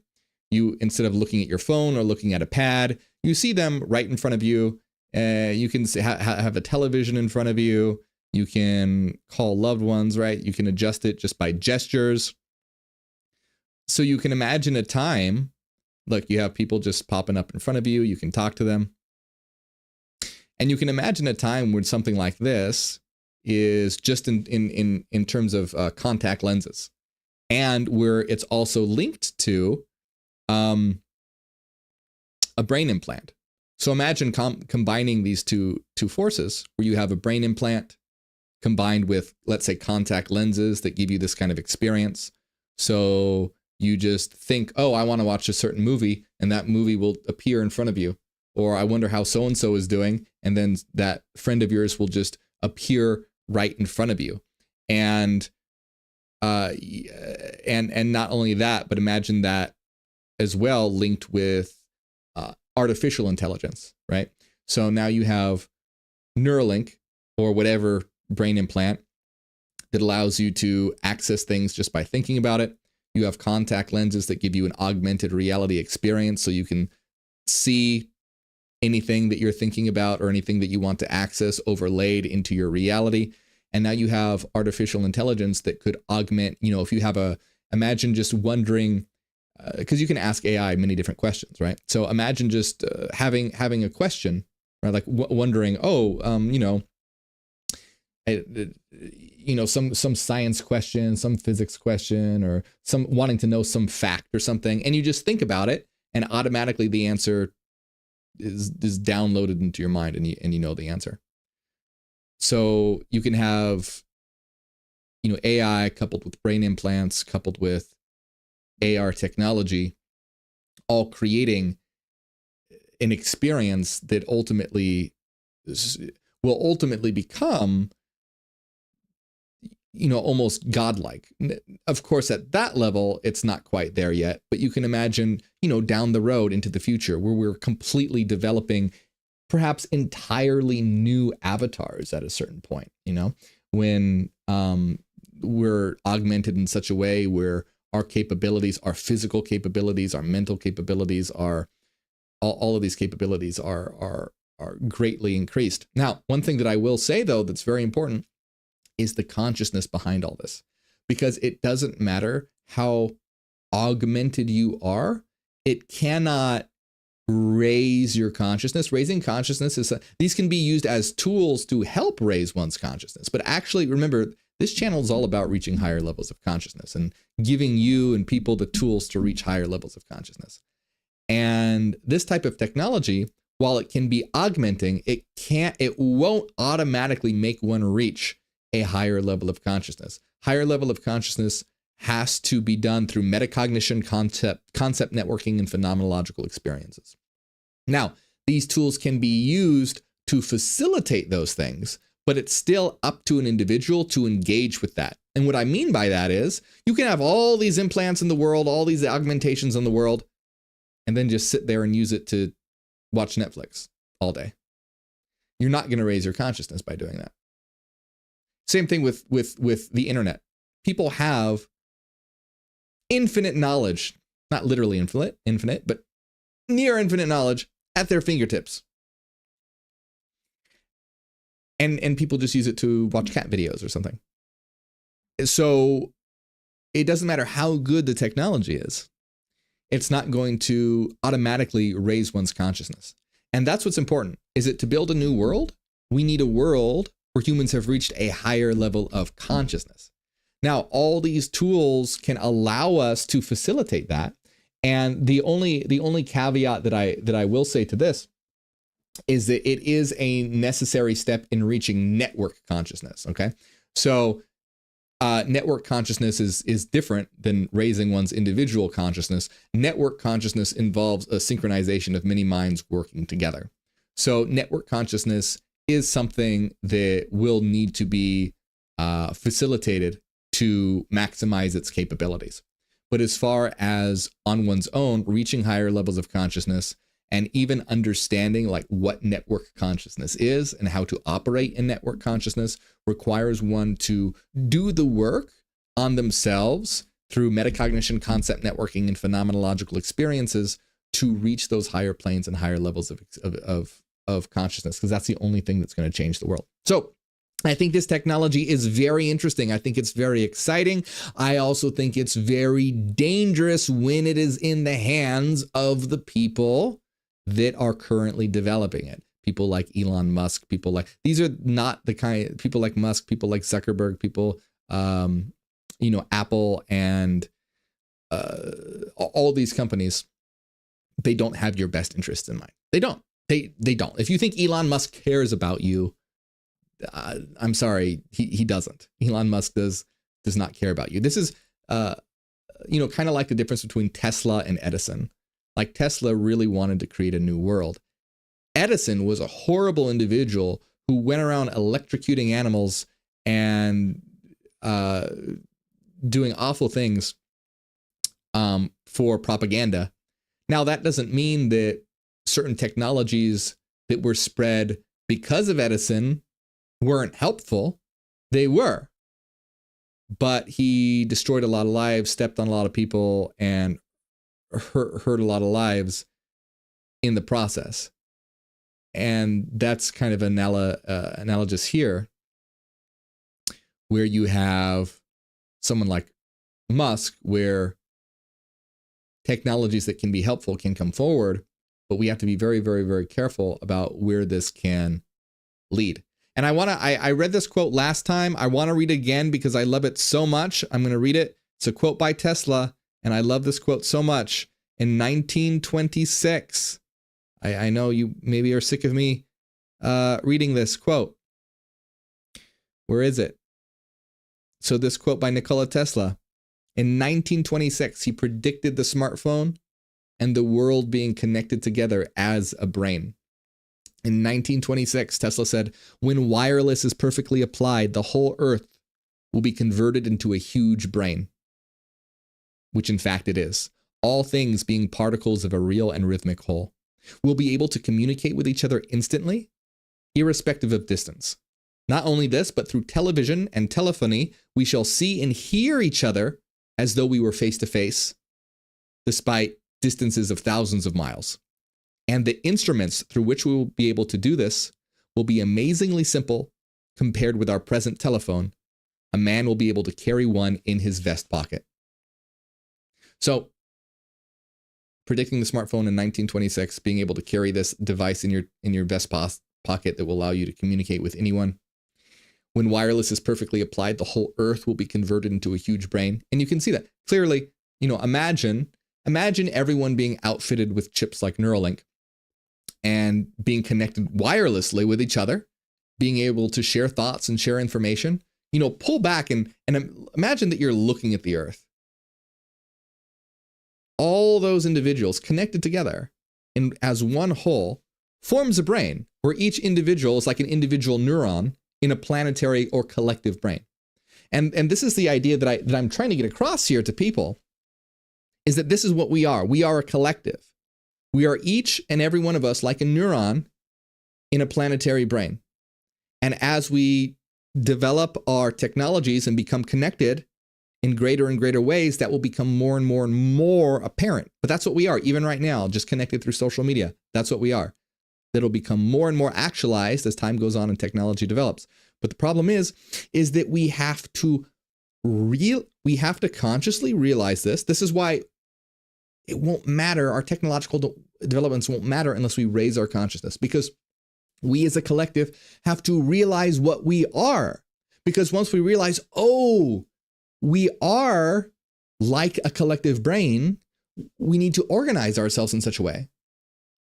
Speaker 1: You, instead of looking at your phone or looking at a pad, you see them right in front of you. You can have a television in front of you. You can call loved ones, right? You can adjust it just by gestures. So you can imagine a time, look, you have people just popping up in front of you. You can talk to them. And you can imagine a time when something like this is just in terms of contact lenses, and where it's also linked to a brain implant. So imagine combining these two forces, where you have a brain implant combined with, let's say, contact lenses that give you this kind of experience. So you just think, oh, I want to watch a certain movie, and that movie will appear in front of you. Or I wonder how so-and-so is doing, and then that friend of yours will just appear right in front of you. And not only that, but imagine that as well linked with artificial intelligence, right? So now you have Neuralink, or whatever brain implant, that allows you to access things just by thinking about it. You have contact lenses that give you an augmented reality experience, so you can see anything that you're thinking about or anything that you want to access overlaid into your reality. And now you have artificial intelligence that could augment, if you have imagine just wondering because you can ask AI many different questions, right? So imagine just having a question, right? Like wondering, some science question, some physics question, or some wanting to know some fact or something, and you just think about it, and automatically the answer is downloaded into your mind, and you know the answer. So you can have, AI coupled with brain implants, coupled with AR technology, all creating an experience that will ultimately become, almost godlike. Of course, at that level, it's not quite there yet, but you can imagine, down the road into the future where we're completely developing perhaps entirely new avatars at a certain point, when we're augmented in such a way where our capabilities, our physical capabilities, our mental capabilities, all of these capabilities are greatly increased. Now, one thing that I will say, though, that's very important is the consciousness behind all this, because it doesn't matter how augmented you are, it cannot raise your consciousness. Raising consciousness these can be used as tools to help raise one's consciousness. But actually, remember, this channel is all about reaching higher levels of consciousness and giving you and people the tools to reach higher levels of consciousness. And this type of technology, while it can be augmenting, it won't automatically make one reach a higher level of consciousness. Higher level of consciousness has to be done through metacognition, concept networking, and phenomenological experiences. Now, these tools can be used to facilitate those things, but it's still up to an individual to engage with that. And what I mean by that is you can have all these implants in the world, all these augmentations in the world, and then just sit there and use it to watch Netflix all day. You're not going to raise your consciousness by doing that. Same thing with the internet. People have infinite knowledge, not literally infinite, but near infinite knowledge at their fingertips. And people just use it to watch cat videos or something. So it doesn't matter how good the technology is. It's not going to automatically raise one's consciousness. And that's what's important. Is it to build a new world? We need a world where humans have reached a higher level of consciousness. Now, all these tools can allow us to facilitate that. And the only caveat that I will say to this is that it is a necessary step in reaching network consciousness. Okay, so network consciousness is different than raising one's individual consciousness. Network consciousness involves a synchronization of many minds working together. So network consciousness is something that will need to be facilitated to maximize its capabilities. But as far as on one's own, reaching higher levels of consciousness and even understanding like what network consciousness is and how to operate in network consciousness requires one to do the work on themselves through metacognition, concept networking, and phenomenological experiences to reach those higher planes and higher levels of consciousness, because that's the only thing that's going to change the world. So I think this technology is very interesting. I think it's very exciting. I also think it's very dangerous when it is in the hands of the people that are currently developing it. People like Elon Musk, these are not the kind, people like Musk, people like Zuckerberg, people, Apple and all these companies, they don't have your best interests in mind. They don't. They don't. If you think Elon Musk cares about you, I'm sorry, he doesn't. Elon Musk does not care about you. This is, kind of like the difference between Tesla and Edison. Like Tesla really wanted to create a new world. Edison was a horrible individual who went around electrocuting animals and doing awful things for propaganda. Now, that doesn't mean that certain technologies that were spread because of Edison weren't helpful. They were. But he destroyed a lot of lives, stepped on a lot of people, and hurt a lot of lives in the process. And that's kind of analogous here, where you have someone like Musk, where technologies that can be helpful can come forward, but we have to be very, very, very careful about where this can lead. And I read this quote last time. I want to read it again because I love it so much. I'm going to read it. It's a quote by Tesla, and I love this quote so much. In 1926, I know you maybe are sick of me reading this quote. Where is it? So this quote by Nikola Tesla. In 1926, he predicted the smartphone and the world being connected together as a brain. In 1926, Tesla said, when wireless is perfectly applied, the whole Earth will be converted into a huge brain, which in fact it is. All things being particles of a real and rhythmic whole. We'll be able to communicate with each other instantly, irrespective of distance. Not only this, but through television and telephony, we shall see and hear each other as though we were face to face, despite distances of thousands of miles. And the instruments through which we will be able to do this will be amazingly simple compared with our present telephone. A man will be able to carry one in his vest pocket. So, predicting the smartphone in 1926, being able to carry this device in your vest pocket that will allow you to communicate with anyone. When wireless is perfectly applied, the whole Earth will be converted into a huge brain. And you can see that clearly. Imagine everyone being outfitted with chips like Neuralink and being connected wirelessly with each other, being able to share thoughts and share information. Pull back and imagine that you're looking at the Earth. All those individuals connected together as one whole forms a brain where each individual is like an individual neuron in a planetary or collective brain. And this is the idea that I'm trying to get across here to people, is that this is what we are. We are a collective. We are each and every one of us like a neuron in a planetary brain. And as we develop our technologies and become connected in greater and greater ways, that will become more and more and more apparent. But that's what we are, even right now, just connected through social media. That's what we are. That'll become more and more actualized as time goes on and technology develops. But the problem is that we have to consciously realize this. This is why it won't matter. Our technological developments won't matter unless we raise our consciousness, because we as a collective have to realize what we are. Because once we realize, we are like a collective brain, we need to organize ourselves in such a way.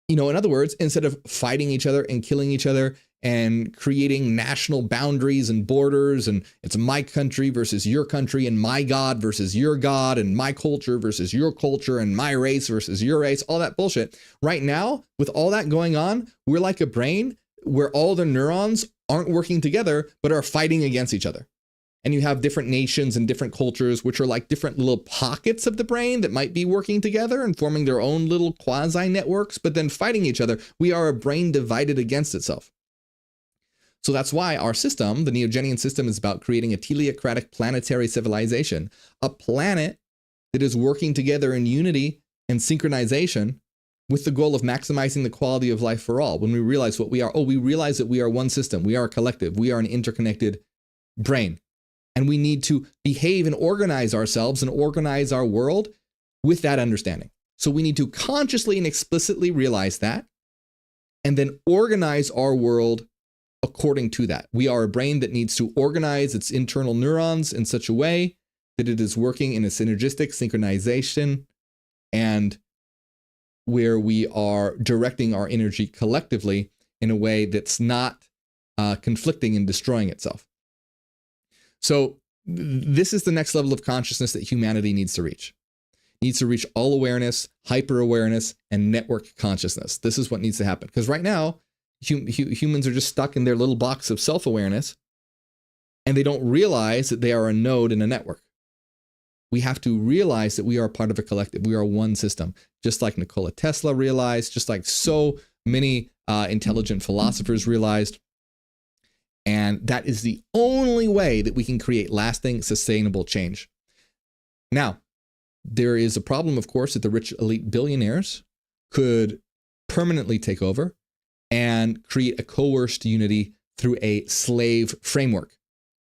Speaker 1: In other words, instead of fighting each other and killing each other and creating national boundaries and borders, and it's my country versus your country, and my God versus your God, and my culture versus your culture, and my race versus your race, all that bullshit. Right now, with all that going on, we're like a brain where all the neurons aren't working together, but are fighting against each other. And you have different nations and different cultures, which are like different little pockets of the brain that might be working together and forming their own little quasi networks, but then fighting each other. We are a brain divided against itself. So that's why our system, the Neogenian system, is about creating a teleocratic planetary civilization, a planet that is working together in unity and synchronization with the goal of maximizing the quality of life for all. When we realize what we are, we realize that we are one system. We are a collective. We are an interconnected brain. And we need to behave and organize ourselves and organize our world with that understanding. So we need to consciously and explicitly realize that, and then organize our world according to that. We are a brain that needs to organize its internal neurons in such a way that it is working in a synergistic synchronization, and where we are directing our energy collectively in a way that's not conflicting and destroying itself. So this is the next level of consciousness that humanity needs to reach. It needs to reach all awareness, hyper awareness, and network consciousness. This is what needs to happen. Because right now, humans are just stuck in their little box of self-awareness, and they don't realize that they are a node in a network. We have to realize that we are part of a collective. We are one system, just like Nikola Tesla realized, just like so many intelligent philosophers realized. And that is the only way that we can create lasting, sustainable change. Now, there is a problem, of course, that the rich elite billionaires could permanently take over and create a coerced unity through a slave framework,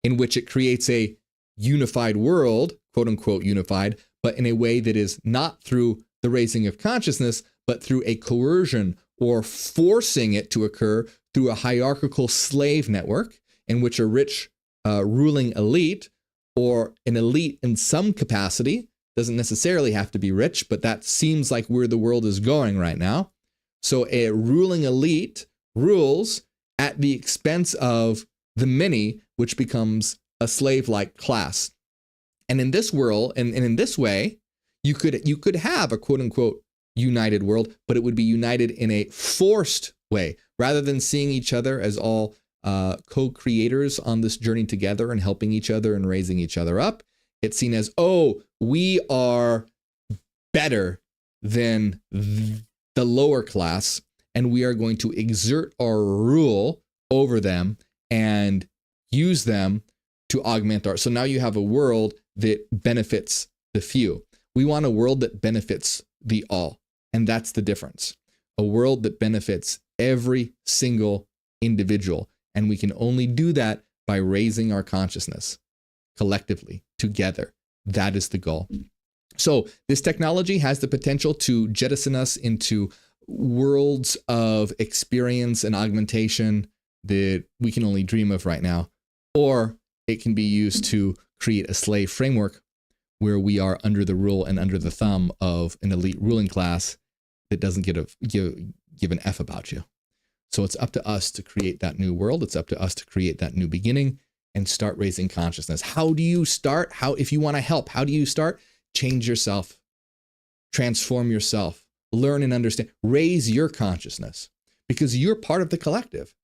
Speaker 1: in which it creates a unified world, quote unquote unified, but in a way that is not through the raising of consciousness, but through a coercion or forcing it to occur through a hierarchical slave network in which a rich ruling elite, or an elite in some capacity, doesn't necessarily have to be rich, but that seems like where the world is going right now. So a ruling elite rules at the expense of the many, which becomes a slave-like class. And in this world, and in this way, you could have a quote-unquote united world, but it would be united in a forced way, rather than seeing each other as all co-creators on this journey together and helping each other and raising each other up. It's seen as, oh, we are better than the lower class, and we are going to exert our rule over them and use them to augment our. So now you have a world that benefits the few. We want a world that benefits the all. And that's the difference. A world that benefits every single individual. And we can only do that by raising our consciousness collectively, together. That is the goal. So this technology has the potential to jettison us into worlds of experience and augmentation that we can only dream of right now. Or it can be used to create a slave framework where we are under the rule and under the thumb of an elite ruling class that doesn't give an F about you. So it's up to us to create that new world. It's up to us to create that new beginning and start raising consciousness. How do you start? If you want to help, how do you start? Change yourself, transform yourself, learn and understand, raise your consciousness, because you're part of the collective.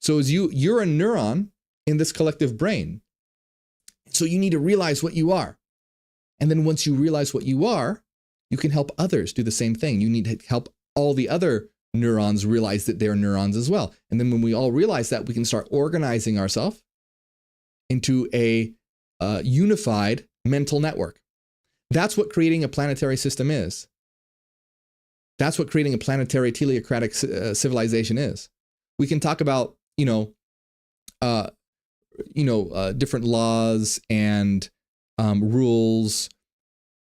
Speaker 1: So as you're a neuron in this collective brain. So you need to realize what you are. And then once you realize what you are, you can help others do the same thing. You need to help all the other neurons realize that they're neurons as well. And then when we all realize that, we can start organizing ourselves into a unified mental network. That's what creating a planetary system is. That's what creating a planetary teleocratic civilization is. We can talk about, different laws and rules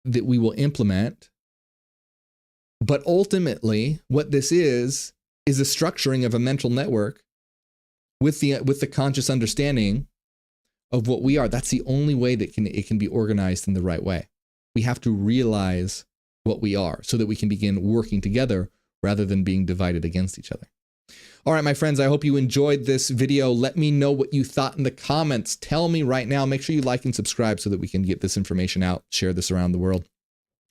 Speaker 1: that we will implement. But ultimately, what this is a structuring of a mental network with the conscious understanding of what we are. That's the only way that it can be organized in the right way. We have to realize what we are so that we can begin working together rather than being divided against each other. All right, my friends, I hope you enjoyed this video. Let me know what you thought in the comments. Tell me right now. Make sure you like and subscribe so that we can get this information out, share this around the world.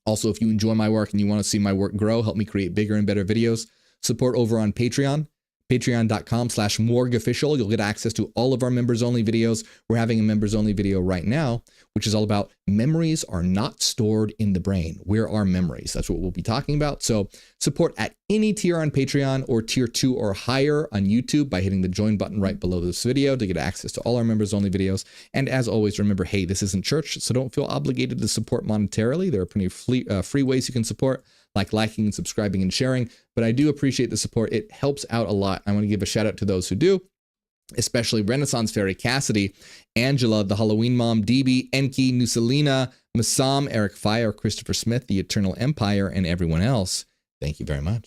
Speaker 1: Also, if you enjoy my work and you want to see my work grow, help me create bigger and better videos, support over on Patreon, patreon.com/morgofficial. You'll get access to all of our members only videos. We're having a members only video right now, which is all about memories are not stored in the brain. Where are memories? That's what we'll be talking about. So support at any tier on Patreon or tier 2 or higher on YouTube by hitting the join button right below this video to get access to all our members only videos. And as always, remember, hey, this isn't church, so don't feel obligated to support monetarily. There are plenty of free ways you can support, like liking and subscribing and sharing, but I do appreciate the support. It helps out a lot. I want to give a shout out to those who do, especially Renaissance Fairy, Cassidy, Angela, the Halloween Mom, DB, Enki, Nusalina, Masam, Eric Fire, Christopher Smith, the Eternal Empire, and everyone else. Thank you very much.